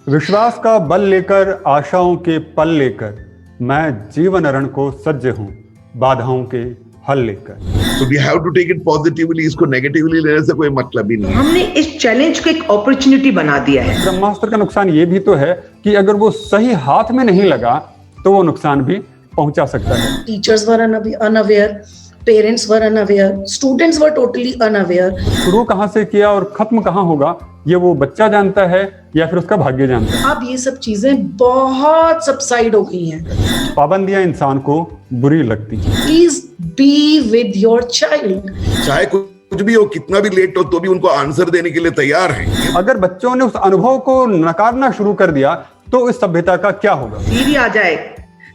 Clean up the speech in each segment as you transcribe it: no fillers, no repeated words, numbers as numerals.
विश्वास का बल लेकर, आशाओं के पल लेकर, मैं जीवन रण को सज्ज हूं, बाधाओं के हल लेकर। So we have to take it positively, इसको नेगेटिवली लेने से कोई मतलब ही नहीं है। हमने इस चैलेंज को एक अपॉर्चुनिटी बना दिया है। ब्रह्मास्त्र का नुकसान ये भी तो है कि अगर वो सही हाथ में नहीं लगा तो वो नुकसान भी पहुंचा सकता है। Teachers were unaware, parents were unaware, students were totally unaware. शुरू कहां से किया और खत्म कहां होगा ये वो बच्चा जानता है या फिर उसका भाग्य जानता है। अब ये सब चीजें बहुत सबसाइड हो गई हैं। पाबंदियां इंसान को बुरी लगती हैं। Please be with your child. चाहे कुछ भी हो, कितना भी लेट हो, तो भी उनको आंसर देने के लिए तैयार हैं। अगर बच्चों ने उस अनुभव को नकारना शुरू कर दिया तो इस सभ्यता का क्या होगा? सीरी आ जाए,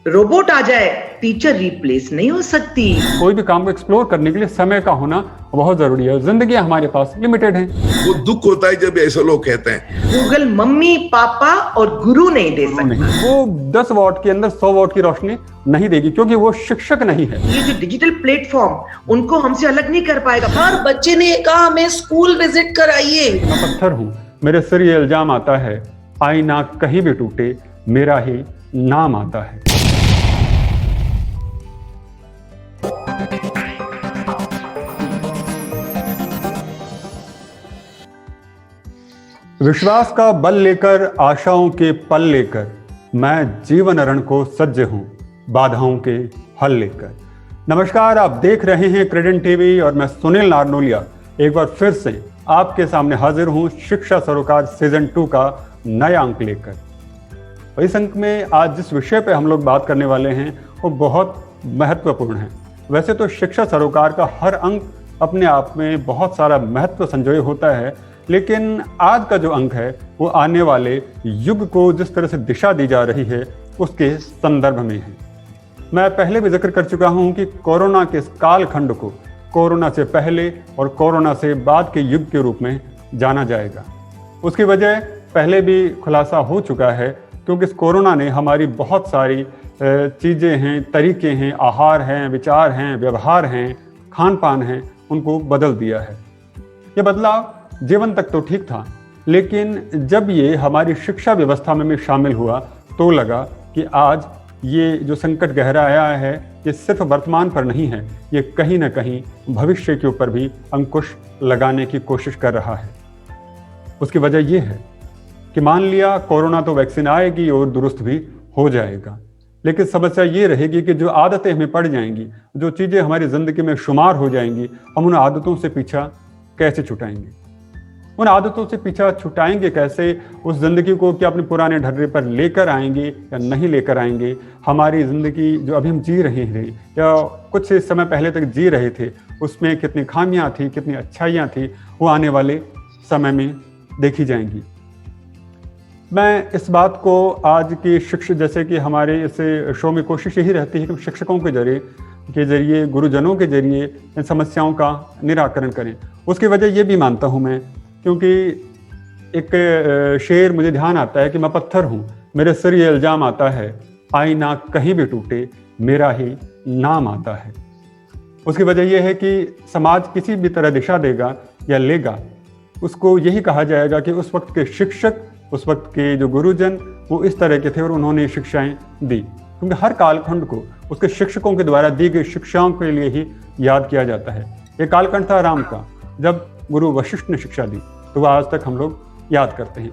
रोबोट आ जाए, टीचर रिप्लेस नहीं हो सकती। कोई भी काम को एक्सप्लोर करने के लिए समय का होना बहुत जरूरी है। जिंदगी हमारे पास लिमिटेड है। वो दुख होता है जब ऐसे लोग कहते हैं गूगल मम्मी पापा और गुरु नहीं दे सकता। नहीं, वो 10 वॉट के अंदर 100 वॉट की रोशनी नहीं देगी क्योंकि वो शिक्षक नहीं है। ये जो डिजिटल प्लेटफॉर्म उनको हमसे अलग नहीं कर पाएगा। हर बच्चे ने कहा हमें स्कूल विजिट कराइए। मैं पत्थर हूँ, मेरे सिर ये इल्जाम आता है, आईना कहीं भी टूटे मेरा ही नाम आता है। विश्वास का बल लेकर, आशाओं के पल लेकर, मैं जीवन रण को सज्ज हूं, बाधाओं के हल लेकर। नमस्कार, आप देख रहे हैं क्रेडेंट टीवी और मैं सुनील नारनोलिया एक बार फिर से आपके सामने हाजिर हूं शिक्षा सरोकार सीजन 2 का नया अंक लेकर। इस अंक में आज जिस विषय पे हम लोग बात करने वाले हैं वो बहुत महत्वपूर्ण है। वैसे तो शिक्षा सरोकार का हर अंक अपने आप में बहुत सारा महत्व संजोए होता है, लेकिन आज का जो अंक है वो आने वाले युग को जिस तरह से दिशा दी जा रही है उसके संदर्भ में है। मैं पहले भी जिक्र कर चुका हूं कि कोरोना के इस कालखंड को कोरोना से पहले और कोरोना से बाद के युग के रूप में जाना जाएगा। उसकी वजह पहले भी खुलासा हो चुका है क्योंकि इस कोरोना ने हमारी बहुत सारी चीज़ें हैं, तरीके हैं, आहार हैं, विचार हैं, व्यवहार हैं, खान पान हैं, उनको बदल दिया है। ये बदलाव जीवन तक तो ठीक था, लेकिन जब ये हमारी शिक्षा व्यवस्था में भी शामिल हुआ तो लगा कि आज ये जो संकट गहराया है ये सिर्फ वर्तमान पर नहीं है, ये कहीं ना कहीं भविष्य के ऊपर भी अंकुश लगाने की कोशिश कर रहा है। उसकी वजह ये है कि मान लिया कोरोना तो वैक्सीन आएगी और दुरुस्त भी हो जाएगा, लेकिन समस्या ये रहेगी कि जो आदतें हमें पड़ जाएंगी, जो चीज़ें हमारी ज़िंदगी में शुमार हो जाएंगी, हम उन आदतों से पीछा कैसे छुटाएंगे? उन आदतों से पीछा छुटाएंगे कैसे? उस ज़िंदगी को क्या अपने पुराने ढर्रे पर लेकर आएंगे या नहीं लेकर आएंगे? हमारी ज़िंदगी जो अभी हम जी रहे हैं या कुछ समय पहले तक जी रहे थे, उसमें कितनी खामियां थी, कितनी अच्छाइयां थी, वो आने वाले समय में देखी जाएंगी। मैं इस बात को आज की शिक्षा, जैसे कि हमारे इस शो में कोशिश यही रहती है कि शिक्षकों के जरिए, गुरुजनों के जरिए इन समस्याओं का निराकरण करें। उसकी वजह ये भी मानता हूँ मैं, क्योंकि एक शेर मुझे ध्यान आता है कि मैं पत्थर हूँ, मेरे सिर ये इल्जाम आता है, आईना कहीं भी टूटे मेरा ही नाम आता है। उसकी वजह यह है कि समाज किसी भी तरह दिशा देगा या लेगा, उसको यही कहा जाएगा कि उस वक्त के शिक्षक, उस वक्त के जो गुरुजन वो इस तरह के थे और उन्होंने शिक्षाएं दी। क्योंकि हर कालखंड को उसके शिक्षकों के द्वारा दी गई शिक्षाओं के लिए ही याद किया जाता है। ये कालखंड था राम का, जब गुरु वशिष्ठ ने शिक्षा दी, तो वह आज तक हम लोग याद करते हैं।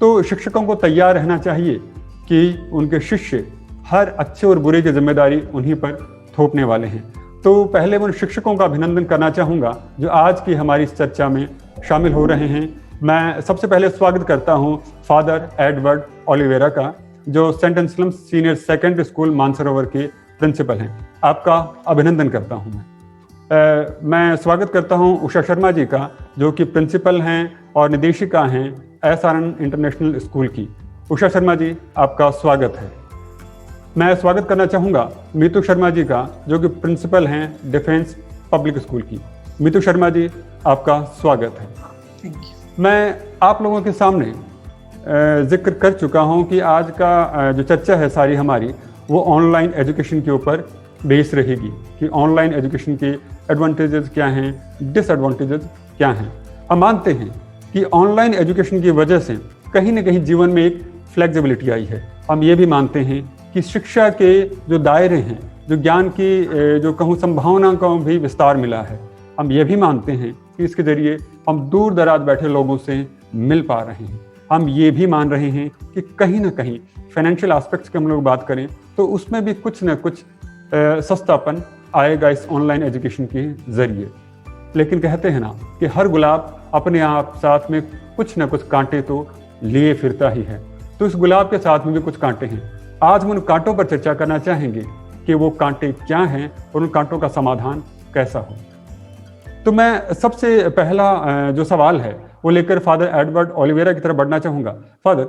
तो शिक्षकों को तैयार रहना चाहिए कि उनके शिष्य हर अच्छे और बुरे की जिम्मेदारी उन्हीं पर थोपने वाले हैं। तो पहले मैं उन शिक्षकों का अभिनंदन करना चाहूँगा जो आज की हमारी इस चर्चा में शामिल हो रहे हैं। मैं सबसे पहले स्वागत करता हूँ फादर एडवर्ड ओलिवेरा का, जो saint Anselm's senior secondary school Mansarovar के प्रिंसिपल हैं। आपका अभिनंदन करता हूँ मैं स्वागत करता हूं उषा शर्मा जी का, जो कि प्रिंसिपल हैं और निदेशिका हैं SRN इंटरनेशनल स्कूल की। उषा शर्मा जी, आपका स्वागत है। मैं स्वागत करना चाहूँगा मीतू शर्मा जी का, जो कि प्रिंसिपल हैं डिफेंस पब्लिक स्कूल की। मीतू शर्मा जी, आपका स्वागत है। Thank you. मैं आप लोगों के सामने जिक्र कर चुका हूँ कि आज का जो चर्चा है सारी हमारी, वो ऑनलाइन एजुकेशन के ऊपर बेस रहेगी कि ऑनलाइन एजुकेशन के एडवांटेजेस क्या हैं, डिसएडवांटेजेस क्या हैं। हम मानते हैं कि ऑनलाइन एजुकेशन की वजह से कहीं ना कहीं जीवन में एक फ्लेक्सिबिलिटी आई है। हम ये भी मानते हैं कि शिक्षा के जो दायरे हैं, जो ज्ञान की जो कहूँ संभावना को भी विस्तार मिला है। हम ये भी मानते हैं कि इसके जरिए हम दूर दराज बैठे लोगों से मिल पा रहे हैं। हम ये भी मान रहे हैं कि कहीं ना कहीं फाइनेंशियल एस्पेक्ट्स की हम लोग बात करें तो उसमें भी कुछ ना कुछ सस्तापन आएगा इस ऑनलाइन एजुकेशन के जरिए। लेकिन कहते हैं ना कि हर गुलाब अपने आप साथ में कुछ ना कुछ कांटे तो लिए फिरता ही है, तो इस गुलाब के साथ में भी कुछ कांटे हैं। आज हम उन कांटों पर चर्चा करना चाहेंगे कि वो कांटे क्या हैं और उन कांटों का समाधान कैसा हो। तो मैं सबसे पहला जो सवाल है वो लेकर फादर एडवर्ड ओलिवेरा की तरफ बढ़ना चाहूँगा। फादर,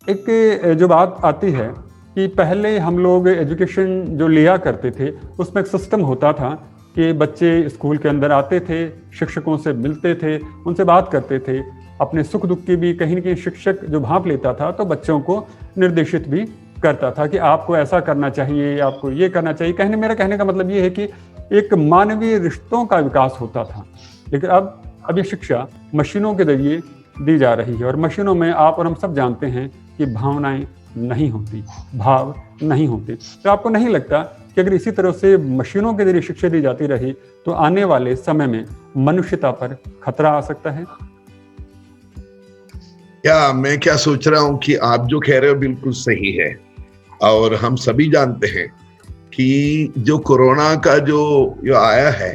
एक जो बात आती है कि पहले हम लोग एजुकेशन जो लिया करते थे उसमें एक सिस्टम होता था कि बच्चे स्कूल के अंदर आते थे, शिक्षकों से मिलते थे, उनसे बात करते थे, अपने सुख दुख की भी कहीं न कहीं शिक्षक जो भांप लेता था तो बच्चों को निर्देशित भी करता था कि आपको ऐसा करना चाहिए, आपको ये करना चाहिए। मेरा कहने का मतलब ये है कि एक मानवीय रिश्तों का विकास होता था। लेकिन अब ये शिक्षा मशीनों के जरिए दी जा रही है और मशीनों में आप और हम सब जानते हैं कि भावनाएं नहीं होती, भाव नहीं होते। तो आपको नहीं लगता कि अगर इसी तरह से मशीनों के जरिए शिक्षा दी जाती रही तो आने वाले समय में मनुष्यता पर खतरा आ सकता है? मैं क्या सोच रहा हूं कि आप जो कह रहे हो बिल्कुल सही है। और हम सभी जानते हैं कि जो कोरोना का जो आया है,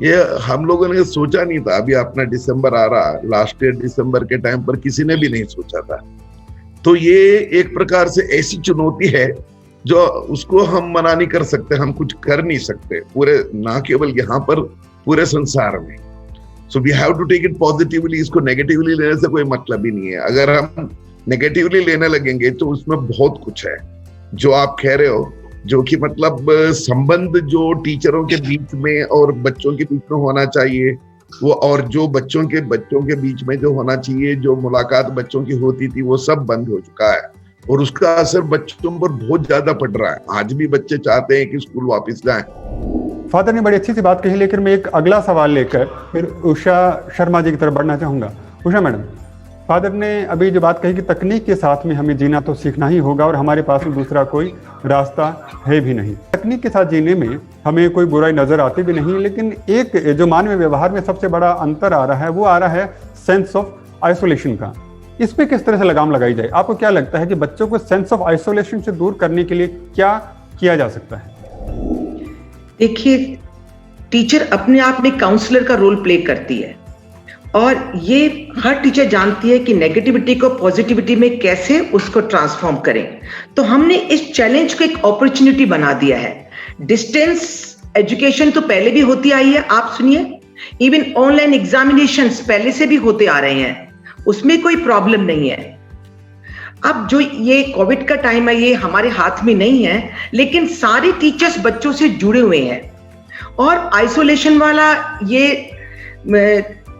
ये हम लोगों ने सोचा नहीं था। अभी अपना दिसंबर आ रहा, लास्ट ईयर दिसंबर के टाइम पर किसी ने भी नहीं सोचा था। तो ये एक प्रकार से ऐसी चुनौती है जो उसको हम मना नहीं कर सकते, हम कुछ कर नहीं सकते पूरे, ना केवल यहाँ पर, पूरे संसार में। So we have to take it positively. इसको नेगेटिवली लेने से कोई मतलब ही नहीं है। अगर हम नेगेटिवली लेने लगेंगे तो उसमें बहुत कुछ है जो आप कह रहे हो, जो कि मतलब संबंध जो टीचरों के बीच में और बच्चों के बीच में होना चाहिए वो, और जो बच्चों के बीच में जो होना चाहिए, जो मुलाकात बच्चों की होती थी, वो सब बंद हो चुका है और उसका असर बच्चों पर बहुत ज्यादा पड़ रहा है। आज भी बच्चे चाहते हैं कि स्कूल वापस जाएं। फादर ने बड़ी अच्छी सी बात कही, लेकिन मैं एक अगला सवाल लेकर फिर उषा शर्मा जी की तरफ बढ़ना चाहूंगा। उषा मैडम, फादर ने अभी जो बात कही कि तकनीक के साथ में हमें जीना तो सीखना ही होगा और हमारे पास में दूसरा कोई रास्ता है भी नहीं। तकनीक के साथ जीने में हमें कोई बुराई नजर आती भी नहीं, लेकिन एक जो मानवीय व्यवहार में सबसे बड़ा अंतर आ रहा है वो आ रहा है सेंस ऑफ आइसोलेशन का। इस पे किस तरह से लगाम लगाई जाए? आपको क्या लगता है कि बच्चों को सेंस ऑफ आइसोलेशन से दूर करने के लिए क्या किया जा सकता है? देखिए, टीचर अपने आप में काउंसलर का रोल प्ले करती है और ये हर टीचर जानती है कि नेगेटिविटी को पॉजिटिविटी में कैसे उसको ट्रांसफॉर्म करें। तो हमने इस चैलेंज को एक अपॉर्चुनिटी बना दिया है। डिस्टेंस एजुकेशन तो पहले भी होती आई है, आप सुनिए, इवन ऑनलाइन एग्जामिनेशंस पहले से भी होते आ रहे हैं, उसमें कोई प्रॉब्लम नहीं है। अब जो ये कोविड का टाइम है ये हमारे हाथ में नहीं है, लेकिन सारे टीचर्स बच्चों से जुड़े हुए हैं और आइसोलेशन वाला ये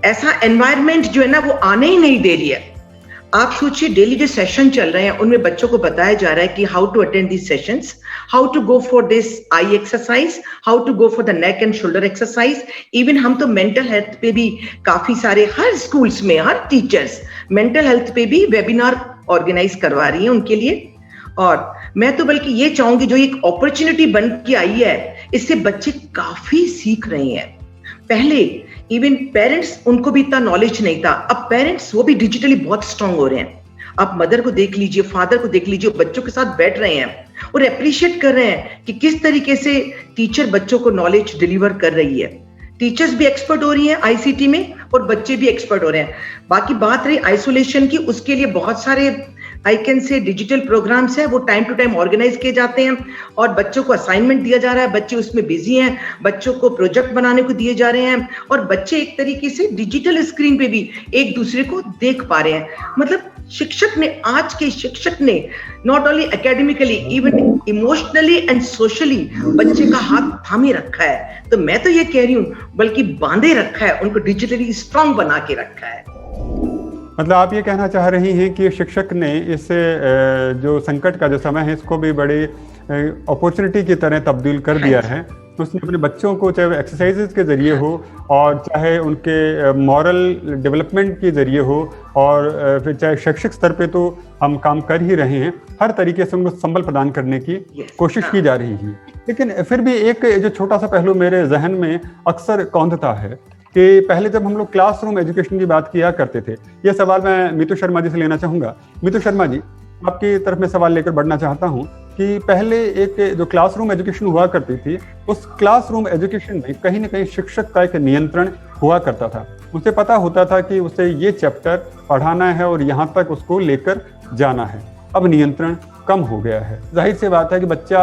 ऐसा एनवायरनमेंट जो है ना वो आने ही नहीं दे रही है। आप सोचिए, डेली जो सेशन चल रहे हैं उनमें बच्चों को बताया जा रहा है कि how to attend this sessions, how to go for this eye exercise, how to go for the neck and shoulder exercise. Even हम तो मेंटल हेल्थ पे भी काफी सारे, हर स्कूल्स में हर टीचर्स मेंटल हेल्थ पे भी वेबिनार ऑर्गेनाइज करवा रही है उनके लिए। और मैं तो बल्कि ये चाहूंगी जो एक अपॉर्चुनिटी बन के आई है, इससे बच्चे काफी सीख रहे हैं। पहले इवन पेरेंट्स, उनको भी इतना नॉलेज नहीं था, अब पेरेंट्स वो भी डिजिटली बहुत स्ट्रांग हो रहे हैं। आप मदर को देख लीजिए, फादर को देख लीजिए, बच्चों के साथ बैठ रहे हैं और अप्रिशिएट कर रहे हैं कि किस तरीके से टीचर बच्चों को नॉलेज डिलीवर कर रही है। टीचर्स भी एक्सपर्ट हो रही हैं आईसीटी में और बच्चे भी एक्सपर्ट हो रहे हैं। बाकी बात रही आइसोलेशन की, उसके लिए बहुत सारे I can say digital programs है, वो टाइम टू टाइम ऑर्गेनाइज किए जाते हैं और बच्चों को असाइनमेंट दिया जा रहा है, बच्चे उसमें बिजी हैं, बच्चों को प्रोजेक्ट बनाने को दिए जा रहे हैं और बच्चे एक तरीके से डिजिटल स्क्रीन पे भी एक दूसरे को देख पा रहे हैं। मतलब शिक्षक ने, आज के शिक्षक ने not only academically even emotionally and socially बच्चे का हाथ थामे रखा है। तो मैं तो ये कह रही हूँ बल्कि बांधे रखा है, उनको डिजिटली स्ट्रांग बना के रखा है। मतलब आप ये कहना चाह रही हैं कि शिक्षक ने इस जो संकट का जो समय है इसको भी बड़े अपॉर्चुनिटी की तरह तब्दील कर दिया है उसने अपने बच्चों को चाहे एक्सरसाइजेज के जरिए हो और चाहे उनके मॉरल डेवलपमेंट के जरिए हो और फिर चाहे शैक्षिक स्तर पे तो हम काम कर ही रहे हैं, हर तरीके से उनको संबल प्रदान करने की कोशिश की जा रही है। लेकिन फिर भी एक जो छोटा सा पहलू मेरे जहन में अक्सर कौंधता है कि पहले जब हम लोग क्लासरूम एजुकेशन की बात किया करते थे, ये सवाल मैं मीतू शर्मा जी से लेना चाहूँगा। मीतू शर्मा जी, आपकी तरफ में सवाल लेकर बढ़ना चाहता हूँ कि पहले एक जो क्लासरूम एजुकेशन हुआ करती थी, उस क्लासरूम एजुकेशन में कहीं ना कहीं शिक्षक का एक नियंत्रण हुआ करता था। उसे पता होता था कि उसे ये चैप्टर पढ़ाना है और यहाँ तक उसको लेकर जाना है। अब नियंत्रण कम हो गया है। जाहिर सी बात है कि बच्चा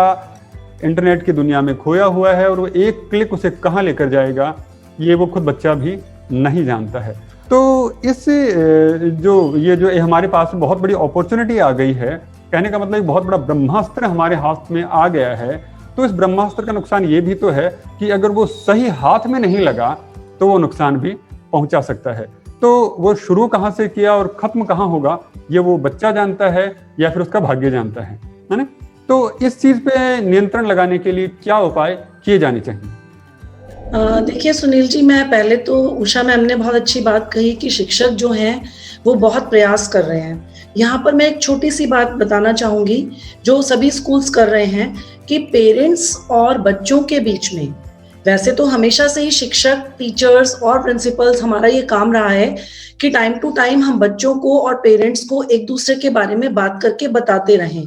इंटरनेट की दुनिया में खोया हुआ है और वो एक क्लिक उसे कहाँ लेकर जाएगा ये वो खुद बच्चा भी नहीं जानता है। तो इस जो हमारे पास बहुत बड़ी अपॉर्चुनिटी आ गई है, कहने का मतलब एक बहुत बड़ा ब्रह्मास्त्र हमारे हाथ में आ गया है। तो इस ब्रह्मास्त्र का नुकसान ये भी तो है कि अगर वो सही हाथ में नहीं लगा तो वो नुकसान भी पहुंचा सकता है। तो वो शुरू कहाँ से किया और खत्म कहाँ होगा ये वो बच्चा जानता है या फिर उसका भाग्य जानता है ना? तो इस चीज पे नियंत्रण लगाने के लिए क्या उपाय किए जाने चाहिए? देखिए सुनील जी, मैं पहले तो उषा मैम ने बहुत अच्छी बात कही कि शिक्षक जो हैं वो बहुत प्रयास कर रहे हैं। यहाँ पर मैं एक छोटी सी बात बताना चाहूंगी जो सभी स्कूल्स कर रहे हैं कि पेरेंट्स और बच्चों के बीच में, वैसे तो हमेशा से ही शिक्षक, टीचर्स और प्रिंसिपल्स हमारा ये काम रहा है कि टाइम टू टाइम हम बच्चों को और पेरेंट्स को एक दूसरे के बारे में बात करके बताते रहें,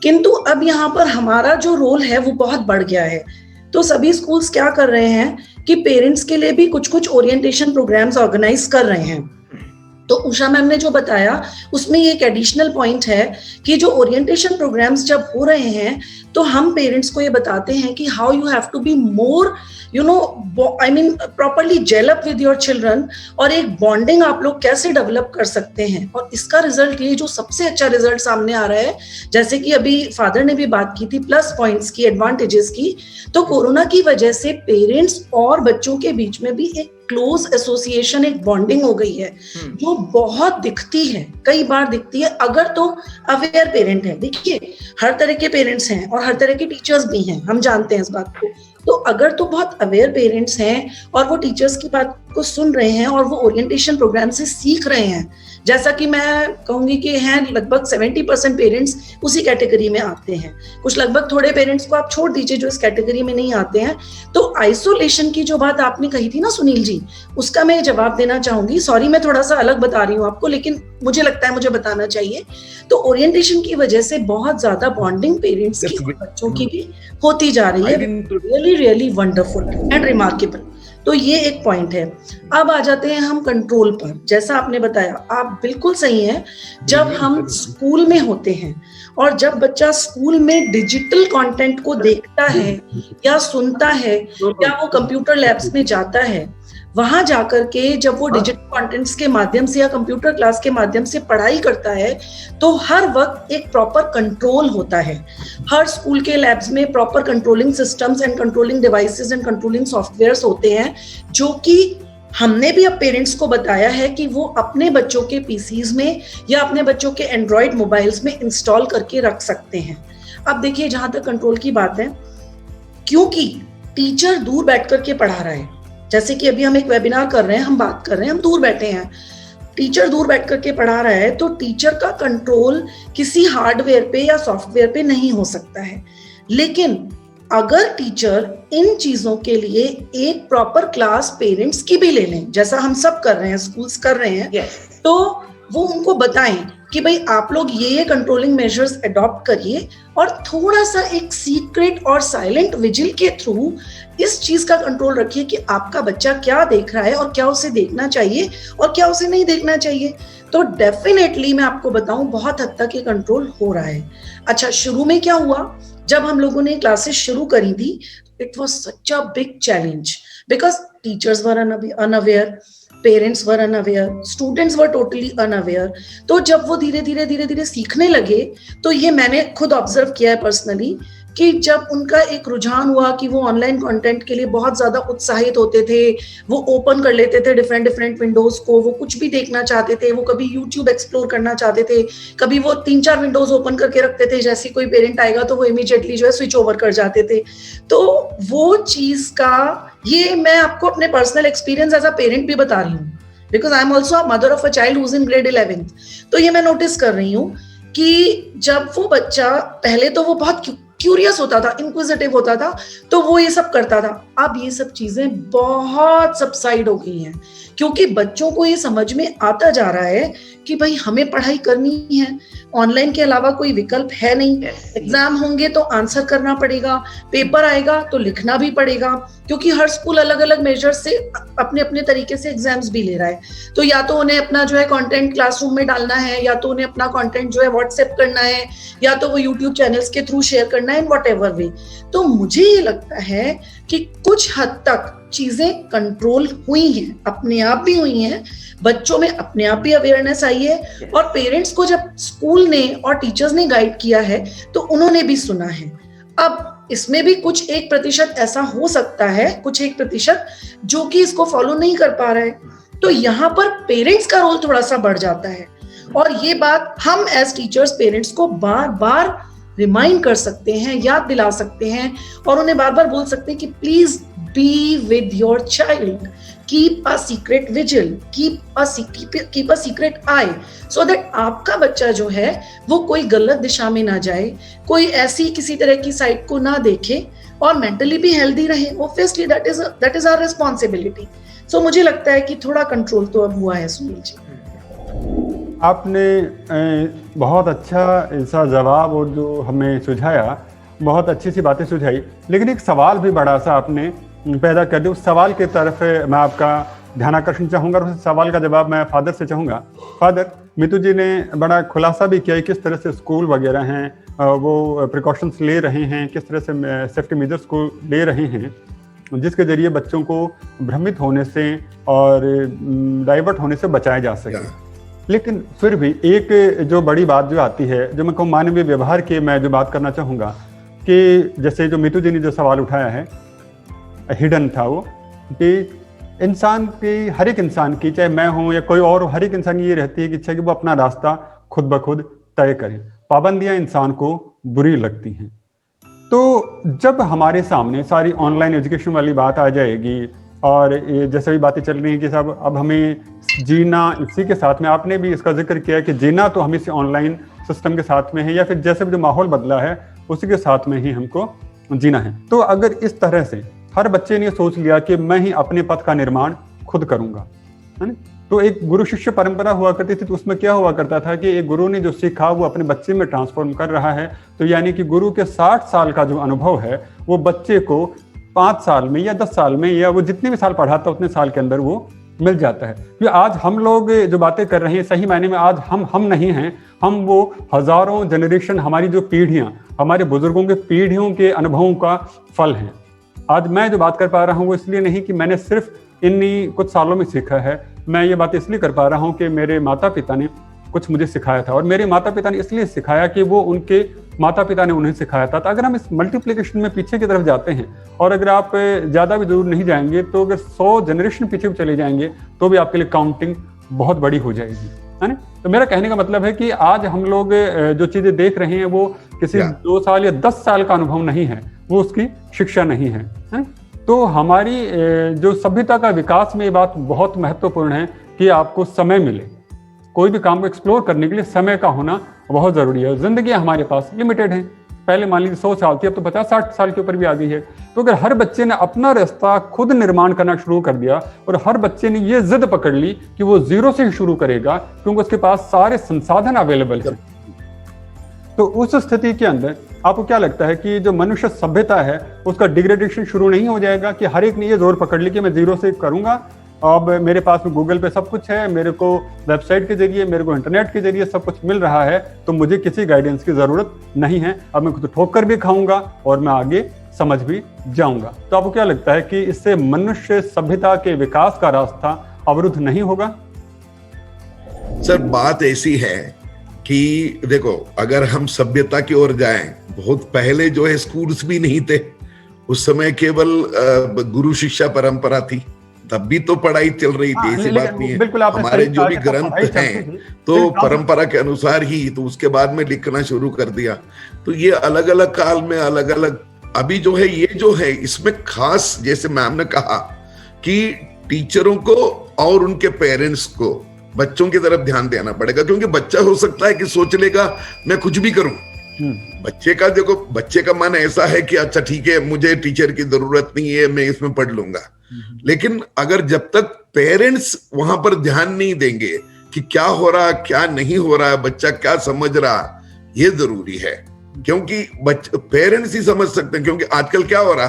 किंतु अब यहाँ पर हमारा जो रोल है वो बहुत बढ़ गया है। तो सभी स्कूल्स क्या कर रहे हैं कि पेरेंट्स के लिए भी कुछ कुछ ओरिएंटेशन प्रोग्राम्स ऑर्गेनाइज कर रहे हैं। तो उषा मैम ने जो बताया उसमें ये एक एडिशनल पॉइंट है कि जो ओरिएंटेशन प्रोग्राम्स जब हो रहे हैं तो हम पेरेंट्स को ये बताते हैं कि how you have to be more properly gel up with your children, और एक बॉन्डिंग आप लोग कैसे डेवलप कर सकते हैं। और इसका रिजल्ट ये जो सबसे अच्छा रिजल्ट सामने आ रहा है, जैसे कि अभी फादर ने भी बात की थी प्लस पॉइंट्स की, एडवांटेजेस की, तो कोरोना की वजह से पेरेंट्स और बच्चों के बीच में भी एक क्लोज एसोसिएशन, एक बॉन्डिंग हो गई है जो बहुत दिखती है, कई बार दिखती है अगर तो अवेयर पेरेंट है। देखिए हर तरह के पेरेंट्स हैं और हर तरह के टीचर्स भी हैं, हम जानते हैं इस बात को। तो अगर तो बहुत अवेयर पेरेंट्स हैं और वो टीचर्स की बात को सुन रहे हैं और वो ओरिएंटेशन प्रोग्राम से सीख रहे हैं, जैसा कि मैं कहूंगी कि हैं लगभग 70% पेरेंट्स उसी कैटेगरी में आते हैं। कुछ लगभग थोड़े पेरेंट्स को आप छोड़ दीजिए जो इस कैटेगरी में नहीं आते हैं। तो आइसोलेशन की जो बात आपने कही थी ना सुनील जी, उसका मैं जवाब देना चाहूंगी। सॉरी मैं थोड़ा सा अलग बता रही हूँ आपको, लेकिन मुझे लगता है मुझे बताना चाहिए। तो ओरिएंटेशन की वजह से बहुत ज्यादा बॉन्डिंग पेरेंट्स की और बच्चों की भी होती जा रही है। Really really wonderful and remarkable. तो ये एक पॉइंट है। अब आ जाते हैं हम कंट्रोल पर। जैसा आपने बताया, आप बिल्कुल सही हैं। जब हम स्कूल में होते हैं और जब बच्चा स्कूल में डिजिटल कंटेंट को देखता है या सुनता है या वो कंप्यूटर लैब्स में जाता है, वहां जाकर के जब वो डिजिटल कंटेंट्स के माध्यम से या कंप्यूटर क्लास के माध्यम से पढ़ाई करता है, तो हर वक्त एक प्रॉपर कंट्रोल होता है। हर स्कूल के लैब्स में proper controlling systems and controlling devices and controlling softwares होते हैं, जो कि हमने भी अब पेरेंट्स को बताया है कि वो अपने बच्चों के पीसीज में या अपने बच्चों के एंड्रॉइड मोबाइल्स में इंस्टॉल करके रख सकते हैं। अब देखिए जहां तक कंट्रोल की बात है, क्योंकि टीचर दूर बैठ करके पढ़ा रहा है, जैसे कि अभी हम एक वेबिनार कर रहे हैं, हम बात कर रहे हैं, हम दूर बैठे हैं, टीचर दूर बैठ करके पढ़ा रहा है, तो टीचर का कंट्रोल किसी हार्डवेयर पे या सॉफ्टवेयर पे नहीं हो सकता है। लेकिन अगर टीचर इन चीजों के लिए एक प्रॉपर क्लास पेरेंट्स की भी ले लें, जैसा हम सब कर रहे हैं, स्कूल्स कर रहे हैं, तो वो उनको बताएं कि भाई आप लोग ये कंट्रोलिंग मेजर्स अडॉप्ट करिए और थोड़ा सा एक सीक्रेट और साइलेंट विजिल के थ्रू इस चीज का कंट्रोल रखिए कि आपका बच्चा क्या देख रहा है और क्या उसे देखना चाहिए और क्या उसे नहीं देखना चाहिए। तो डेफिनेटली मैं आपको बताऊं बहुत हद तक ये कंट्रोल हो रहा है। अच्छा, शुरू में क्या हुआ, जब हम लोगों ने क्लासेस शुरू करी थी, it was such a big challenge because teachers were unaware, parents were unaware, students were totally unaware. तो जब वो धीरे धीरे सीखने लगे, तो ये मैंने खुद ऑब्जर्व किया है पर्सनली कि जब उनका एक रुझान हुआ कि वो ऑनलाइन कंटेंट के लिए बहुत ज्यादा उत्साहित होते थे, वो ओपन कर लेते थे डिफरेंट विंडोज को, वो कुछ भी देखना चाहते थे, वो कभी यूट्यूब एक्सप्लोर करना चाहते थे, कभी वो 3-4 विंडोज ओपन करके रखते थे, जैसे कोई पेरेंट आएगा तो वो इमीडिएटली जो है स्विच ओवर कर जाते थे। तो वो चीज का, ये मैं आपको अपने personal experience as a parent भी बता रही हूँ, because I am also a mother of a child who is in grade 11th। तो ये मैं नोटिस कर रही हूँ कि जब वो बच्चा, पहले तो वो बहुत क्यूरियस होता था, इंक्विजिटिव होता था, तो वो ये सब करता था। अब ये सब चीजें बहुत सबसाइड हो गई हैं, क्योंकि बच्चों को ये समझ में आता जा रहा है कि भाई हमें पढ़ाई करनी है, ऑनलाइन के अलावा कोई विकल्प है नहीं। एग्जाम होंगे तो आंसर करना पड़ेगा, पेपर आएगा तो लिखना भी पड़ेगा, क्योंकि हर स्कूल अलग अलग मेजर से अपने अपने तरीके से एग्जाम्स भी ले रहा है। तो या तो उन्हें अपना जो है कंटेंट क्लासरूम में डालना है, या तो उन्हें अपना कंटेंट जो है व्हाट्सएप करना है, या तो वो यूट्यूब चैनल्स के थ्रू शेयर करना है, इन व्हाटएवर वे। तो मुझे ये लगता है कि कुछ हद तक चीजें कंट्रोल हुई हैं, अपने आप भी हुई हैं, बच्चों में अपने आप भी अवेयरनेस आई है, और पेरेंट्स को जब स्कूल ने और टीचर्स ने गाइड किया है तो उन्होंने भी सुना है। अब इसमें भी कुछ 1% ऐसा हो सकता है, कुछ 1% जो कि इसको फॉलो नहीं कर पा रहा है, तो यहाँ पर पेरेंट्स का रोल थोड़ा सा बढ़ जाता है। और ये बात हम एज टीचर्स पेरेंट्स को बार बार रिमाइंड कर सकते हैं, याद दिला सकते हैं, और उन्हें बार बार बोल सकते हैं कि please be with your child, keep a secret vigil, keep a secret I, so that आपका बच्चा जो है वो कोई गलत दिशा में ना जाए, कोई ऐसी किसी तरह की साइट को ना देखे, और मेंटली भी हेल्दी रहे। Obviously that is our responsibility. So मुझे लगता है कि थोड़ा कंट्रोल तो अब हुआ है। सुनील जी, आपने बहुत अच्छा ऐसा जवाब और जो हमें सुझाया, बहुत अच्छी सी बातें सुझाई, लेकिन एक सवाल भी बड़ा सा आपने पैदा कर दिया। उस सवाल की तरफ मैं आपका ध्यान आकर्षण चाहूँगा, और उस सवाल का जवाब मैं फादर से चाहूँगा। फादर, मीतू जी ने बड़ा खुलासा भी किया किस तरह से स्कूल वगैरह हैं वो प्रिकॉशंस ले रहे हैं, किस तरह से सेफ्टी मेजर्स को ले रहे हैं, जिसके जरिए बच्चों को भ्रमित होने से और डाइवर्ट होने से बचाया जा सके। लेकिन फिर भी एक जो बड़ी बात जो आती है, जो मैं कहूँ मानवीय व्यवहार की मैं जो बात करना चाहूँगा, कि जैसे जो मीतू जी ने जो सवाल उठाया है, हिडन था वो, कि इंसान की, हर एक इंसान की, चाहे मैं हूँ या कोई और, हर एक इंसान की ये रहती है कि इच्छा कि वो अपना रास्ता खुद ब खुद तय करे। पाबंदियां इंसान को बुरी लगती हैं। तो जब हमारे सामने सारी ऑनलाइन एजुकेशन वाली बात आ जाएगी, और ये जैसे भी बातें चल रही हैं कि सब अब हमें जीना इसी के साथ में, आपने भी इसका जिक्र किया कि जीना तो हमें इसी ऑनलाइन सिस्टम के साथ में है, या फिर जैसे भी जो माहौल बदला है उसी के साथ में ही हमको जीना है। तो अगर इस तरह से हर बच्चे ने सोच लिया कि मैं ही अपने पथ का निर्माण खुद करूंगा, है ना, तो एक गुरु शिष्य परंपरा हुआ करती थी, तो उसमें क्या हुआ करता था कि एक गुरु ने जो सीखा वो अपने बच्चे में ट्रांसफॉर्म कर रहा है। तो यानी कि गुरु के 60 साल का जो अनुभव है वो बच्चे को 5 साल में या 10 साल में, या वो जितने भी साल पढ़ाता उतने साल के अंदर वो मिल जाता है। कि आज हम लोग जो बातें कर रहे हैं, सही मायने में आज हम नहीं हैं, हम वो हजारों जनरेशन, हमारी जो पीढ़ियां, हमारे बुजुर्गों के पीढ़ियों के अनुभवों का फल है। आज मैं जो बात कर पा रहा हूँ वो इसलिए नहीं कि मैंने सिर्फ इन्हीं कुछ सालों में सीखा है, मैं ये बात इसलिए कर पा रहा हूँ कि मेरे माता पिता ने कुछ मुझे सिखाया था, और मेरे माता पिता ने इसलिए सिखाया कि वो उनके माता पिता ने उन्हें सिखाया था। तो अगर हम इस मल्टीप्लिकेशन में पीछे की तरफ जाते हैं, और अगर आप ज़्यादा भी दूर नहीं जाएंगे, तो अगर 100 जनरेशन पीछे भी चले जाएंगे तो भी आपके लिए काउंटिंग बहुत बड़ी हो जाएगी, है ना। तो मेरा कहने का मतलब है कि आज हम लोग जो चीज़ें देख रहे हैं वो किसी 2 साल या 10 साल का अनुभव नहीं है, वो उसकी शिक्षा नहीं है। तो हमारी जो सभ्यता का विकास में ये बात बहुत महत्वपूर्ण है कि आपको समय मिले, कोई भी काम को एक्सप्लोर करने के लिए समय का होना बहुत जरूरी है। जिंदगी हमारे पास लिमिटेड है, पहले मान लीजिए 100 साल थी, अब तो 50-60 साल के ऊपर भी आ गई है। तो अगर हर बच्चे ने अपना रास्ता खुद निर्माण करना शुरू कर दिया, और हर बच्चे ने ये जिद पकड़ ली कि वो जीरो से ही शुरू करेगा क्योंकि उसके पास सारे संसाधन अवेलेबल है, तो उस स्थिति के अंदर आपको क्या लगता है कि जो मनुष्य सभ्यता है उसका डिग्रेडेशन शुरू नहीं हो जाएगा? कि हर एक ने ये जोर पकड़ ली कि मैं जीरो से करूंगा, अब मेरे पास में गूगल पे सब कुछ है, मेरे को वेबसाइट के जरिए, मेरे को इंटरनेट के जरिए सब कुछ मिल रहा है, तो मुझे किसी गाइडेंस की जरूरत नहीं है, अब मैं खुद ठोकर भी खाऊंगा और मैं आगे समझ भी जाऊंगा। तो आपको क्या लगता है कि इससे मनुष्य सभ्यता के विकास का रास्ता अवरुद्ध नहीं होगा? सर, बात ऐसी है कि देखो, अगर हम सभ्यता की ओर जाएं, बहुत पहले जो है स्कूल्स भी नहीं थे, उस समय केवल गुरु शिष्या परंपरा थी, तब भी तो पढ़ाई चल रही थी, ऐसी बात नहीं है। बिल्कुल आपने हमारे सही जो कहा भी कि तब ग्रंथ पढ़ाई चलती हैं थी। तो लेकिन परंपरा के अनुसार ही, तो उसके बाद में लिखना शुरू कर दिया। तो ये अलग अलग काल में अलग अलग, अभी जो है ये जो है इसमें खास, जैसे मैम ने कहा कि टीचरों को और उनके पेरेंट्स को बच्चों की तरफ ध्यान देना पड़ेगा, क्योंकि बच्चा हो सकता है कि सोच लेगा मैं कुछ भी करूं। बच्चे का देखो, बच्चे का मन ऐसा है कि अच्छा ठीक है, मुझे टीचर की जरूरत नहीं है, मैं इसमें पढ़ लूंगा। लेकिन अगर जब तक पेरेंट्स वहां पर ध्यान नहीं देंगे कि क्या हो रहा क्या नहीं हो रहा है, बच्चा क्या समझ रहा, ये जरूरी है। क्योंकि पेरेंट्स ही समझ सकते हैं, क्योंकि आजकल क्या हो रहा,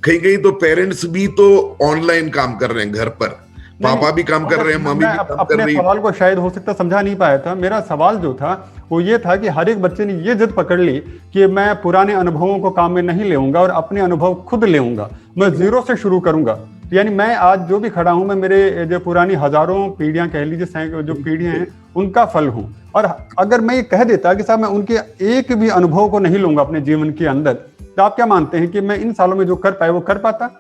कहीं कहीं तो पेरेंट्स भी तो ऑनलाइन काम कर रहे हैं, घर पर पापा भी काम कर रहे हैं, मम्मी भी काम कर रही है। सवाल को शायद हो सकता समझा नहीं पाया था। मेरा सवाल जो था वो ये था कि हर एक बच्चे ने ये जिद पकड़ ली कि मैं पुराने अनुभवों को काम में नहीं लेऊंगा और अपने अनुभव खुद लेऊंगा, मैं जीरो से शुरू करूंगा। यानी मैं आज जो भी खड़ा हूं, मैं मेरे जो पुरानी हजारों पीढ़ियां कह लीजिए, जो पीढ़ियां हैं उनका फल हूं। और अगर मैं ये कह देता कि साहब मैं उनके एक भी अनुभव को नहीं लूंगा अपने जीवन के अंदर, तो आप क्या मानते हैं कि मैं इन सालों में जो कर पाया वो कर पाता?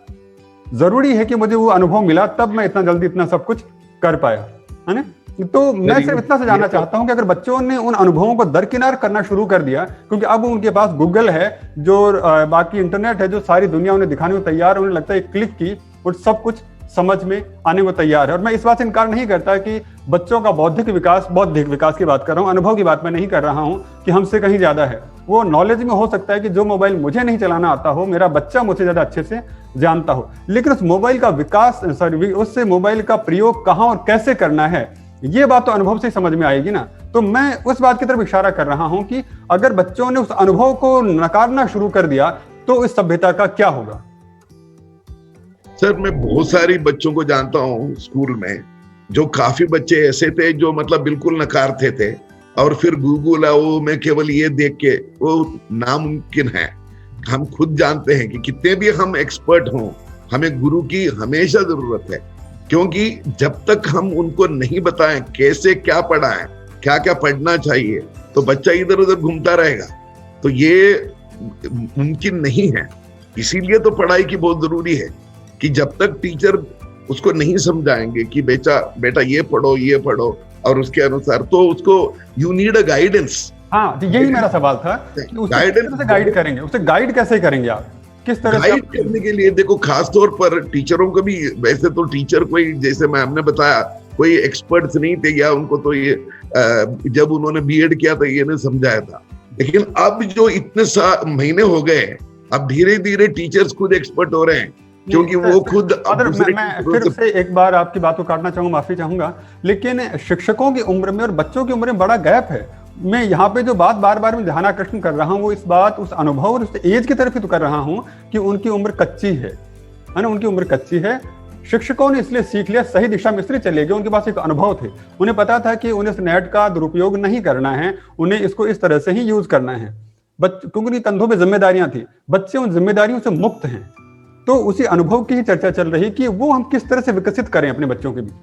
जरूरी है कि मुझे वो अनुभव मिला तब मैं इतना जल्दी इतना सब कुछ कर पाया, है ना? तो मैं सिर्फ इतना से जानना चाहता हूं कि अगर बच्चों ने उन अनुभवों को दरकिनार करना शुरू कर दिया, क्योंकि अब उनके पास गूगल है, जो बाकी इंटरनेट है, जो सारी दुनिया उन्हें दिखाने को तैयार है, उन्हें लगता है क्लिक की और सब कुछ समझ में आने को तैयार है। और मैं इस बात से इनकार नहीं करता कि बच्चों का बौद्धिक विकास की बात कर रहा हूँ, अनुभव की बात मैं नहीं कर रहा हूँ कि हमसे कहीं ज्यादा है। वो नॉलेज में हो सकता है कि जो मोबाइल मुझे नहीं चलाना आता हो, मेरा बच्चा मुझसे ज्यादा अच्छे से जानता हो, लेकिन उस मोबाइल का उससे मोबाइल का प्रयोग कहाँ और कैसे करना है, ये बात तो अनुभव से समझ में आएगी ना। तो मैं उस बात की तरफ इशारा कर रहा हूं कि अगर बच्चों ने उस अनुभव को नकारना शुरू कर दिया तो इस सभ्यता का क्या होगा? सर, मैं बहुत सारी बच्चों को जानता हूँ स्कूल में, जो काफी बच्चे ऐसे थे जो मतलब बिल्कुल नकारते थे, और फिर गूगल वो मैं केवल ये देख के, वो नामुमकिन है। हम खुद जानते हैं कि कितने भी हम एक्सपर्ट हों, हमें गुरु की हमेशा जरूरत है, क्योंकि जब तक हम उनको नहीं बताएं कैसे क्या पढ़ाएं, क्या क्या पढ़ना चाहिए, तो बच्चा इधर उधर घूमता रहेगा। तो ये मुमकिन नहीं है। इसीलिए तो पढ़ाई की बहुत जरूरी है कि जब तक टीचर उसको नहीं समझाएंगे कि बेटा ये पढ़ो और उसके अनुसार, तो उसको यू नीड अ गाइडेंस। हाँ, तो यही मेरा सवाल था कि उसे गाइड करेंगे, उसे गाइड कैसे करेंगे आप, किस तरह गाइड करने के लिए देखो, खास तौर पर टीचरों को भी, वैसे तो टीचर कोई, जैसे मैं हमने बताया, कोई एक्सपर्ट्स नहीं थे, या उनको तो ये जब उन्होंने बीएड किया था ये नहीं समझाया था। लेकिन अब जो इतने महीने हो गए, अब धीरे धीरे टीचर्स खुद एक्सपर्ट हो रहे हैं, क्योंकि वो खुद। मैं फिर से एक बार आपकी बात को काटना चाहूंगा, माफी चाहूंगा, लेकिन शिक्षकों की उम्र में और बच्चों की उम्र में बड़ा गैप है। मैं यहाँ पे जो बात बार बार मैं ध्यान आकर्षण कर रहा हूँ, वो इस बात, उस अनुभव और उस एज की तरफ ही तो कर रहा हूँ कि उनकी उम्र कच्ची है ना, उनकी उम्र कच्ची है। शिक्षकों ने इसलिए सीख लिया, सही दिशा में इसलिए चले गए, उनके पास एक अनुभव थे, उन्हें पता था कि उन्हें इस नेट का दुरुपयोग नहीं करना है, उन्हें इसको इस तरह से ही यूज करना है। क्योंकि उनके कंधों पे जिम्मेदारियां थी, बच्चे उन जिम्मेदारियों से मुक्त हैं। तो उसी अनुभव की ही चर्चा चल रही कि वो हम किस तरह से विकसित करें अपने बच्चों के बीच।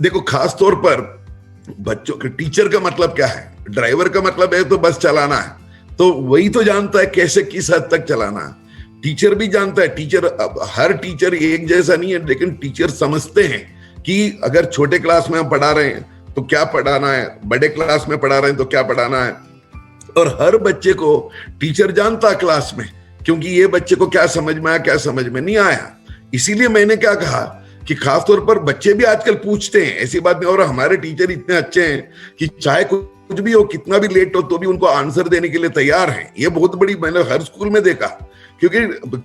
देखो, खास तौर पर बच्चों के, टीचर का मतलब क्या है? ड्राइवर का मतलब है तो बस चलाना है, तो वही तो जानता है कैसे किस हद तक चलाना है। टीचर भी जानता है, हर टीचर एक जैसा नहीं है, लेकिन टीचर समझते हैं कि अगर छोटे क्लास में हम पढ़ा रहे हैं तो क्या पढ़ाना है, बड़े क्लास में पढ़ा रहे हैं तो क्या पढ़ाना है। और हर बच्चे को टीचर जानता है क्लास में, क्योंकि ये बच्चे को क्या समझ में आया, क्या समझ में नहीं आया। इसीलिए मैंने क्या कहा कि खासतौर पर बच्चे भी आजकल पूछते हैं, ऐसी बात नहीं। और हमारे टीचर इतने अच्छे हैं कि चाहे कुछ भी हो, कितना भी लेट हो, तो भी उनको आंसर देने के लिए तैयार हैं। ये बहुत बड़ी, मैंने हर स्कूल में देखा। क्योंकि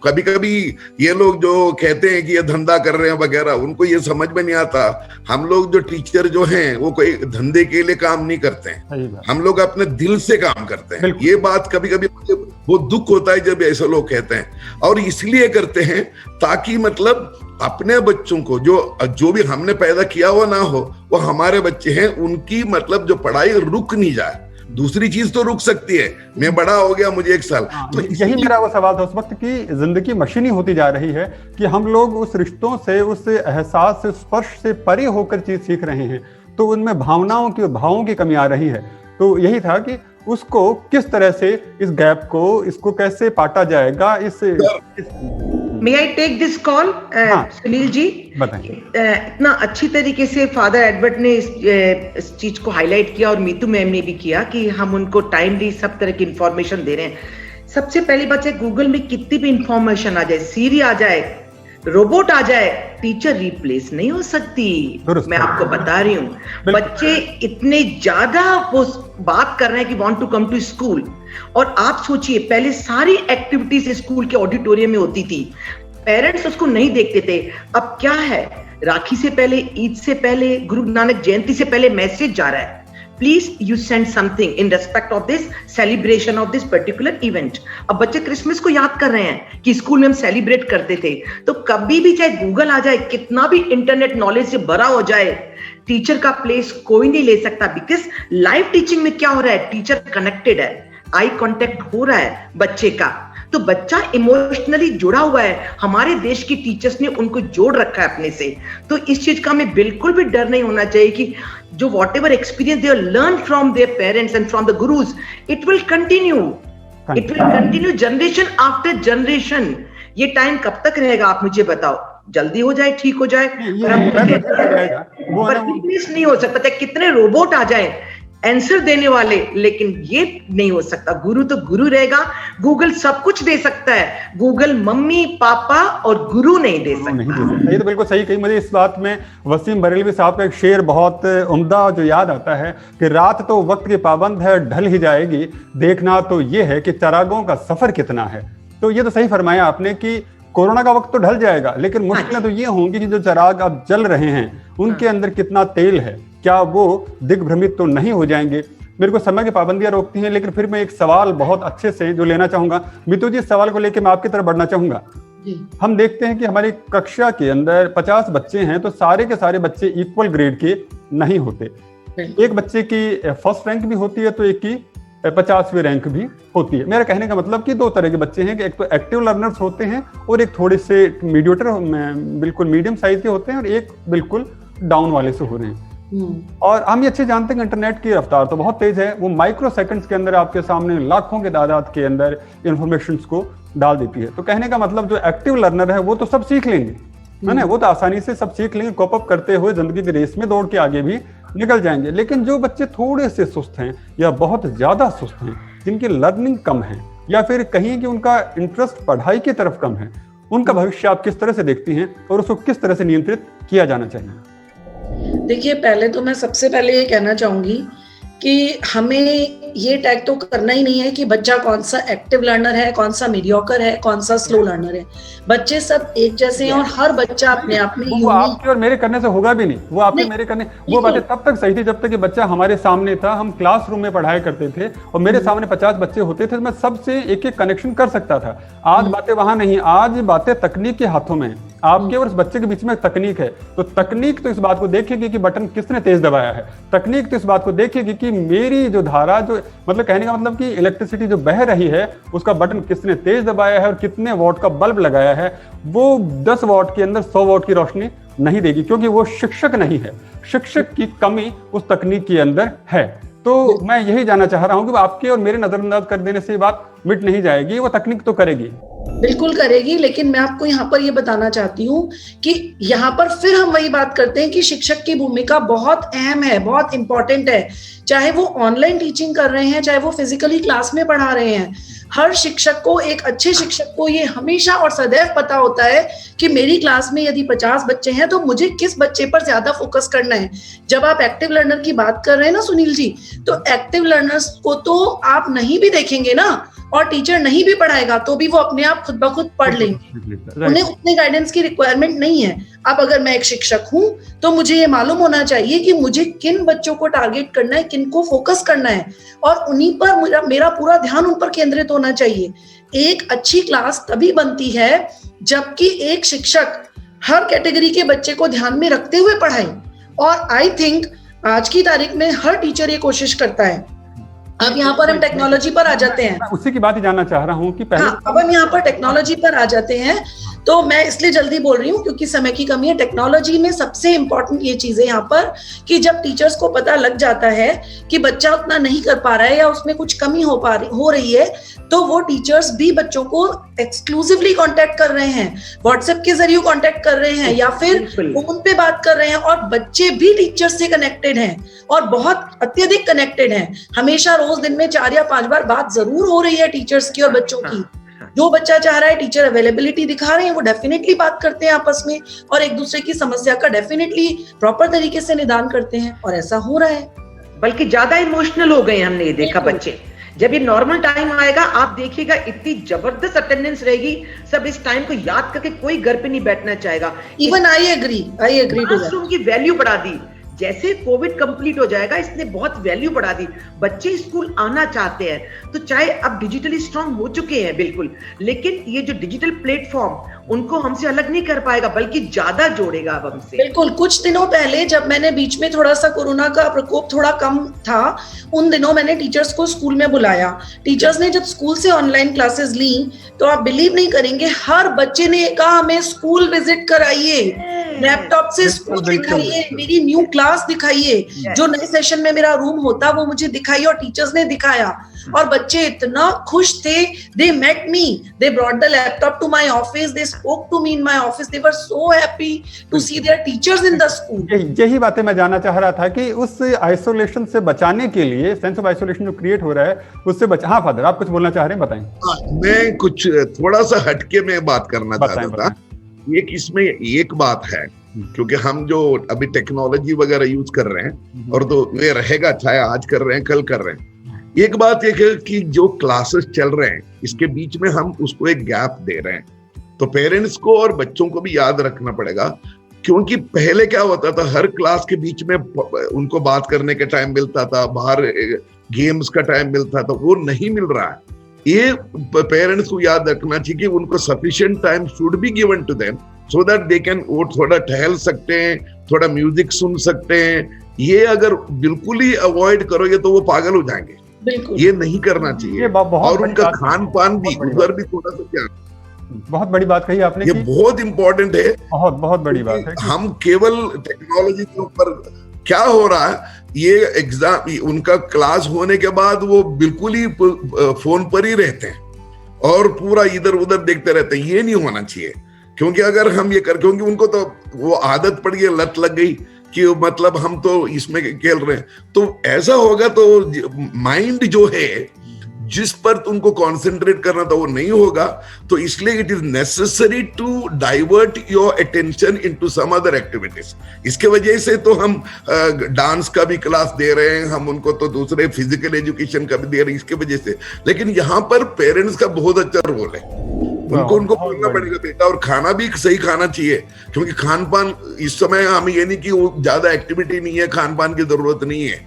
कभी कभी ये लोग जो कहते हैं कि ये धंधा कर रहे हैं वगैरह, उनको ये समझ में नहीं आता। हम लोग जो टीचर जो हैं वो कोई धंधे के लिए काम नहीं करते हैं, हम लोग अपने दिल से काम करते हैं। ये बात कभी कभी मुझे बहुत दुख होता है जब ऐसे लोग कहते हैं, और इसलिए करते हैं ताकि मतलब अपने बच्चों को जो भी हमने पैदा किया हुआ ना हो, वो हमारे बच्चे हैं, उनकी मतलब जो पढ़ाई रुक नहीं जाए। दूसरी चीज तो रुक सकती है, मैं बड़ा हो गया, मुझे 1 साल, तो यही मेरा वो सवाल था उस वक्त की जिंदगी मशीनी होती जा रही है कि हम लोग उस रिश्तों से, उस एहसास से, स्पर्श से परे होकर चीज सीख रहे हैं, तो उनमें भावों की कमी आ रही है। तो यही था कि उसको किस तरह से इस गैप को इसको कैसे पाटा जाएगा May I take this call, Sunil ji? बताइए। इतना अच्छी तरीके से फादर एडवर्ड ने इस चीज को हाईलाइट किया और मीतू मैम ने भी किया कि हम उनको टाइमली सब तरह की इंफॉर्मेशन दे रहे हैं। सबसे पहली बात है, गूगल में कितनी भी इंफॉर्मेशन आ जाए, सीरी आ जाए, रोबोट आ जाए, टीचर रिप्लेस नहीं हो सकती। मैं आपको बता रही हूँ, बच्चे इतने ज्यादा वो बात कर रहे हैं कि want to come to school. और आप सोचिए, पहले सारी एक्टिविटीज स्कूल के ऑडिटोरियम में होती थी, पेरेंट्स उसको नहीं देखते थे। अब क्या है, राखी से पहले, ईद से पहले, गुरु नानक जयंती से पहले मैसेज जा रहा है, please you send something in respect of this celebration of this particular event. अब बच्चे क्रिसमस को याद कर रहे हैं कि स्कूल में हम सेलिब्रेट करते थे। तो कभी भी चाहे गूगल आ जाए, कितना भी इंटरनेट नॉलेज से भरा हो जाए, टीचर का प्लेस कोई नहीं ले सकता। बिकॉज लाइव टीचिंग में क्या हो रहा है, टीचर कनेक्टेड है, आई कांटेक्ट हो रहा है बच्चे का, तो बच्चा इमोशनली जुड़ा हुआ है। हमारे देश की टीचर्स ने उनको जोड़ रखा है अपने से। तो इस चीज का हमें बिल्कुल भी डर नहीं होना चाहिए कि जो whatever experience they learn from their parents and from the gurus, it will continue generation after generation. ये टाइम कब तक रहेगा, आप मुझे बताओ। जल्दी हो जाए, ठीक हो जाए, पर रिप्लेस नहीं हो सकता। चाहे कितने रोबोट आ जाए आंसर देने वाले, लेकिन ये नहीं हो सकता। गुरु तो गुरु रहेगा। गूगल सब कुछ दे सकता है, गूगल मम्मी पापा और गुरु नहीं दे सकता। ये तो बिल्कुल सही कही। मुझे इस बात में वसीम बरेलवी साहब का एक शेर बहुत उम्दा जो याद आता है कि रात तो वक्त की पाबंद है, ढल ही जाएगी, देखना तो ये है कि चरागों का सफर कितना है। तो ये तो सही फरमाया आपने कि कोरोना का वक्त तो ढल जाएगा, लेकिन मुश्किलें तो ये होंगी कि जो चराग अब जल रहे हैं उनके अंदर कितना तेल है, क्या वो दिग्भ्रमित तो नहीं हो जाएंगे। मेरे को समय की पाबंदियां रोकती हैं, लेकिन फिर मैं एक सवाल बहुत अच्छे से जो लेना चाहूंगा, मीतू जी, इस सवाल को लेकर मैं आपकी तरफ बढ़ना चाहूंगा। हम देखते हैं कि हमारी कक्षा के अंदर 50 बच्चे हैं, तो सारे के सारे बच्चे इक्वल ग्रेड के नहीं होते। एक बच्चे की फर्स्ट रैंक भी होती है, तो एक की 50वीं रैंक भी होती है। मेरा कहने का मतलब कि दो तरह के बच्चे हैं कि एक तो एक्टिव लर्नर्स होते हैं और एक थोड़े से मीडिएटर, बिल्कुल मीडियम साइज के होते हैं, और एक बिल्कुल डाउन वाले से हो रहे हैं। और हम ये अच्छे जानते हैं कि इंटरनेट की रफ्तार तो बहुत तेज है, वो माइक्रो सेकंड्स के अंदर आपके सामने लाखों के तादाद के अंदर इंफॉर्मेशन को डाल देती है। तो कहने का मतलब जो एक्टिव लर्नर है वो तो सब सीख लेंगे, है ना, वो तो आसानी से सब सीख लेंगे, कॉप अप करते हुए जिंदगी की रेस में दौड़ के आगे भी निकल जाएंगे। लेकिन जो बच्चे थोड़े से सुस्त हैं या बहुत ज्यादा सुस्त हैं, जिनकी लर्निंग कम है या फिर कहीं कि उनका इंटरेस्ट पढ़ाई की तरफ कम है, उनका भविष्य आप किस तरह से देखती हैं और उसको किस तरह से नियंत्रित किया जाना चाहिए? देखिए, पहले तो मैं सबसे पहले ये कहना चाहूंगी कि हमें ये टैग तो करना ही नहीं है कि बच्चा कौन सा एक्टिव लर्नर है, कौन सा मीडियोकर है, कौन सा स्लो लर्नर है। बच्चे सब एक जैसे हैं और हर बच्चा अपने आप में वो आपके और मेरे करने से होगा भी नहीं। वो आपके मेरे करने, वो बातें तब तक सही थी जब तक कि बच्चा हमारे सामने था, हम क्लासरूम में पढ़ाई करते थे और मेरे सामने 50 बच्चे होते थे, तो मैं सबसे एक एक कनेक्शन कर सकता था। आज बातें वहां नहीं, आज बातें तकनीक के हाथों में है। आपके और उस बच्चे के बीच में तकनीक है, तो तकनीक तो इस बात को देखेगी कि बटन किसने तेज दबाया है। तकनीक तो इस बात को देखेगी कि मेरी जो धारा, जो मतलब कहने का मतलब कि इलेक्ट्रिसिटी जो बह रही है, उसका बटन किसने तेज दबाया है और कितने वॉट का बल्ब लगाया है। वो 10 वॉट के अंदर 100 वॉट की रोशनी नहीं देगी, क्योंकि वो शिक्षक नहीं है। शिक्षक की कमी उस तकनीक के अंदर है। तो मैं यही जानना चाह रहा हूं कि आपके और मेरे नजरअंदाज कर देने से ये बात मिट नहीं जाएगी, वो तकनीक तो करेगी, बिल्कुल करेगी। लेकिन मैं आपको यहाँ पर ये बताना चाहती हूँ कि यहाँ पर फिर हम वही बात करते हैं कि शिक्षक की भूमिका बहुत अहम है, बहुत इंपॉर्टेंट है। चाहे वो ऑनलाइन टीचिंग कर रहे हैं, चाहे वो फिजिकली क्लास में पढ़ा रहे हैं, हर शिक्षक को, एक अच्छे शिक्षक को ये हमेशा और सदैव पता होता है कि मेरी क्लास में यदि 50 बच्चे हैं तो मुझे किस बच्चे पर ज्यादा फोकस करना है। जब आप एक्टिव लर्नर की बात कर रहे हैं ना सुनील जी, तो एक्टिव लर्नर्स को तो आप नहीं भी देखेंगे ना, और टीचर नहीं भी पढ़ाएगा तो भी वो अपने आप खुद ब खुद पढ़ लेंगे। उन्हें उतने गाइडेंस की रिक्वायरमेंट नहीं है। अब अगर मैं एक शिक्षक हूं तो मुझे ये मालूम होना चाहिए कि मुझे किन बच्चों को टारगेट करना है, किन को फोकस करना है, और उन्हीं पर मेरा पूरा ध्यान उन पर केंद्रित होना चाहिए। एक अच्छी क्लास तभी बनती है जबकि एक शिक्षक हर कैटेगरी के बच्चे को ध्यान में रखते हुए पढ़ाए। और आई थिंक आज की तारीख में हर टीचर ये कोशिश करता है। अब यहाँ पर हम टेक्नोलॉजी पर आ जाते हैं। उसी की बात ही जानना चाह रहा हूँ कि पहले अब हम यहाँ पर टेक्नोलॉजी पर आ जाते हैं। तो मैं इसलिए जल्दी बोल रही हूँ क्योंकि समय की कमी है। टेक्नोलॉजी में सबसे इंपॉर्टेंट ये चीज है यहाँ पर कि जब टीचर्स को पता लग जाता है कि बच्चा उतना नहीं कर पा रहा है या उसमें कुछ कमी हो रही है, तो वो टीचर्स भी बच्चों को एक्सक्लूसिवली कांटेक्ट कर रहे हैं, व्हाट्सएप के जरिए कांटेक्ट कर रहे हैं या फिर फोन पे बात कर रहे हैं, और बच्चे भी टीचर्स से कनेक्टेड हैं और बहुत अत्यधिक कनेक्टेड हैं। हमेशा रोज दिन में 4 या 5 बार बात जरूर हो रही है टीचर्स की और बच्चों की। जो बच्चा चाह रहा है, टीचर अवेलेबिलिटी दिखा रहे हैं, वो डेफिनेटली बात करते हैं आपस में और एक दूसरे की समस्या का डेफिनेटली प्रॉपर तरीके से निदान करते हैं, और ऐसा हो रहा है। बल्कि ज्यादा इमोशनल हो गए, हमने ये देखा बच्चे। जब ये नॉर्मल टाइम आएगा, आप देखिएगा इतनी जबरदस्त अटेंडेंस रहेगी, सब इस टाइम को याद करके कोई घर पे नहीं बैठना चाहेगा। इवन आई एग्री क्लासरूम की वैल्यू बढ़ा दी। जैसे कोविड कंप्लीट हो जाएगा, इसने बहुत वैल्यू बढ़ा दी। बच्चे स्कूल आना चाहते हैं, तो चाहे अब डिजिटली स्ट्रांग हो चुके हैं बिल्कुल, लेकिन ये जो डिजिटल प्लेटफॉर्म उनको हमसे अलग नहीं कर पाएगा, बल्कि ज्यादा जोड़ेगा अब हमसे। बिल्कुल। कुछ दिनों पहले जब मैंने बीच में थोड़ा सा कोरोना का प्रकोप थोड़ा कम था, उन दिनों मैंने टीचर्स को स्कूल में बुलाया। टीचर्स ने जब स्कूल से ऑनलाइन क्लासेस ली, तो आप बिलीव नहीं करेंगे, हर बच्चे ने कहा हमें स्कूल विजिट कराइए, लैपटॉप से स्कूल दिखाइए, मेरी न्यू क्लास दिखाइए, जो नए सेशन में मेरा रूम होता वो मुझे दिखाइए। और टीचर्स ने दिखाया और बच्चे इतना खुश थे। They met me, they brought the laptop to my office, they spoke to me in my office, they were so happy to see their teachers in the school. यही बातें मैं जानना चाह रहा था कि उस आइसोलेशन से बचाने के लिए, सेंस ऑफ आइसोलेशन जो क्रिएट हो रहा है उससे हाँ फादर, आप कुछ बोलना चाह रहे हैं, बताएं। मैं कुछ थोड़ा सा हटके में बात करना चाहता था। इसमें एक बात है, क्योंकि हम जो अभी टेक्नोलॉजी वगैरह यूज कर रहे हैं, और तो ये रहेगा, चाहे आज कर रहे हैं कल कर रहे हैं। एक बात ये है कि जो क्लासेस चल रहे हैं, इसके बीच में हम उसको एक गैप दे रहे हैं, तो पेरेंट्स को और बच्चों को भी याद रखना पड़ेगा। क्योंकि पहले क्या होता था, हर क्लास के बीच में उनको बात करने का टाइम मिलता था, बाहर गेम्स का टाइम मिलता था, वो नहीं मिल रहा है। ये पेरेंट्स को याद रखना चाहिए कि उनको sufficient time should be given to them, so that they can, वो थोड़ा टहल सकते हैं, थोड़ा म्यूजिक सुन सकते हैं। ये अगर बिल्कुल ही अवॉइड करोगे तो वो पागल हो जाएंगे। ये नहीं करना चाहिए। और उनका खान पान भी, उधर भी थोड़ा सा ध्यान। बहुत बड़ी बात कही आपने, ये बहुत इंपॉर्टेंट है, बहुत बड़ी बात है। हम केवल टेक्नोलॉजी के ऊपर, क्या हो रहा है, ये एग्जाम, उनका क्लास होने के बाद वो बिल्कुल ही फोन पर ही रहते हैं और पूरा इधर उधर देखते रहते हैं। ये नहीं होना चाहिए, क्योंकि अगर हम ये क्योंकि उनको तो वो आदत पड़ गई, लत लग गई कि मतलब हम तो इसमें खेल रहे हैं, तो ऐसा होगा तो माइंड जो है जिस पर तुमको कंसंट्रेट करना था वो नहीं होगा। तो इसलिए it is necessary to divert your attention into some other activities. इसके वजह से तो हम डांस का भी क्लास दे रहे हैं, हम उनको तो दूसरे फिजिकल एजुकेशन का भी दे रहे हैं इसके वजह से। लेकिन यहाँ पर पेरेंट्स का बहुत अच्छा रोल है, उनको बोलना पड़ेगा बेटा, और खाना भी सही खाना चाहिए, क्योंकि खान पान इस समय हमें ये नहीं कि वो ज्यादा एक्टिविटी नहीं है, खान पान की जरूरत नहीं है,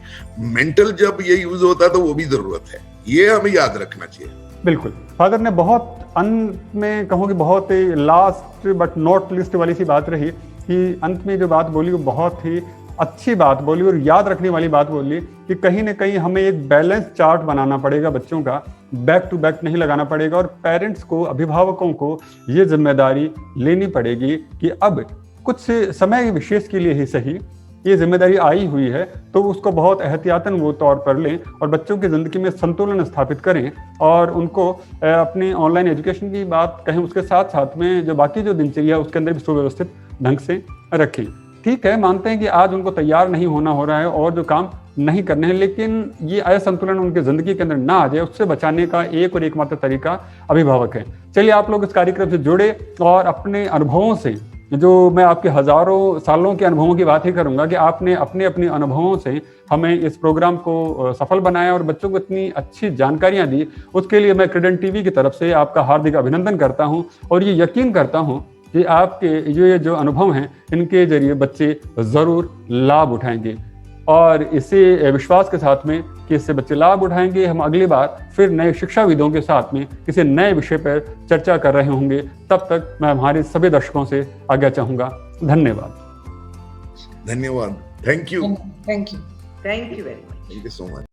मेंटल जब ये यूज होता है तो वो भी जरूरत है, ये हमें याद रखना चाहिए। बिल्कुल, फादर ने बहुत अंत में कहूँ कि बहुत लास्ट बट नॉट लिस्ट वाली सी बात रही कि अंत में जो बात बोली वो बहुत ही अच्छी बात बोली और याद रखने वाली बात बोली कि कहीं ना कहीं हमें एक बैलेंस चार्ट बनाना पड़ेगा बच्चों का, बैक टू बैक नहीं लगाना पड़ेगा, और पेरेंट्स को, अभिभावकों को ये जिम्मेदारी लेनी पड़ेगी कि अब कुछ समय विशेष के लिए ही सही ये जिम्मेदारी आई हुई है, तो उसको बहुत एहतियातन वो तौर पर लें और बच्चों की ज़िंदगी में संतुलन स्थापित करें और उनको अपने ऑनलाइन एजुकेशन की बात कहें, उसके साथ साथ में जो बाकी जो दिनचर्या उसके अंदर भी सुव्यवस्थित ढंग से रखें। ठीक है, मानते हैं कि आज उनको तैयार नहीं होना हो रहा है और जो काम नहीं करने हैं, लेकिन ये असंतुलन उनकी ज़िंदगी के अंदर ना आ जाए, उससे बचाने का एक और एकमात्र तरीका अभिभावक है। चलिए आप लोग इस कार्यक्रम से जुड़े और अपने अनुभवों से, जो मैं आपके हजारों सालों के अनुभवों की बात ही करूंगा कि आपने अपने अपने अनुभवों से हमें इस प्रोग्राम को सफल बनाया और बच्चों को इतनी अच्छी जानकारियां दी, उसके लिए मैं क्रेडेंट टीवी की तरफ से आपका हार्दिक अभिनंदन करता हूं और ये यकीन करता हूं कि आपके ये जो अनुभव हैं इनके जरिए बच्चे ज़रूर लाभ उठाएंगे, और इसी विश्वास के साथ में कि इससे बच्चे लाभ उठाएंगे, हम अगली बार फिर नए शिक्षाविदों के साथ में किसी नए विषय पर चर्चा कर रहे होंगे। तब तक मैं हमारे सभी दर्शकों से आज्ञा चाहूंगा। धन्यवाद। धन्यवाद। Thank you. Thank you. Thank you very much. Thank you so much.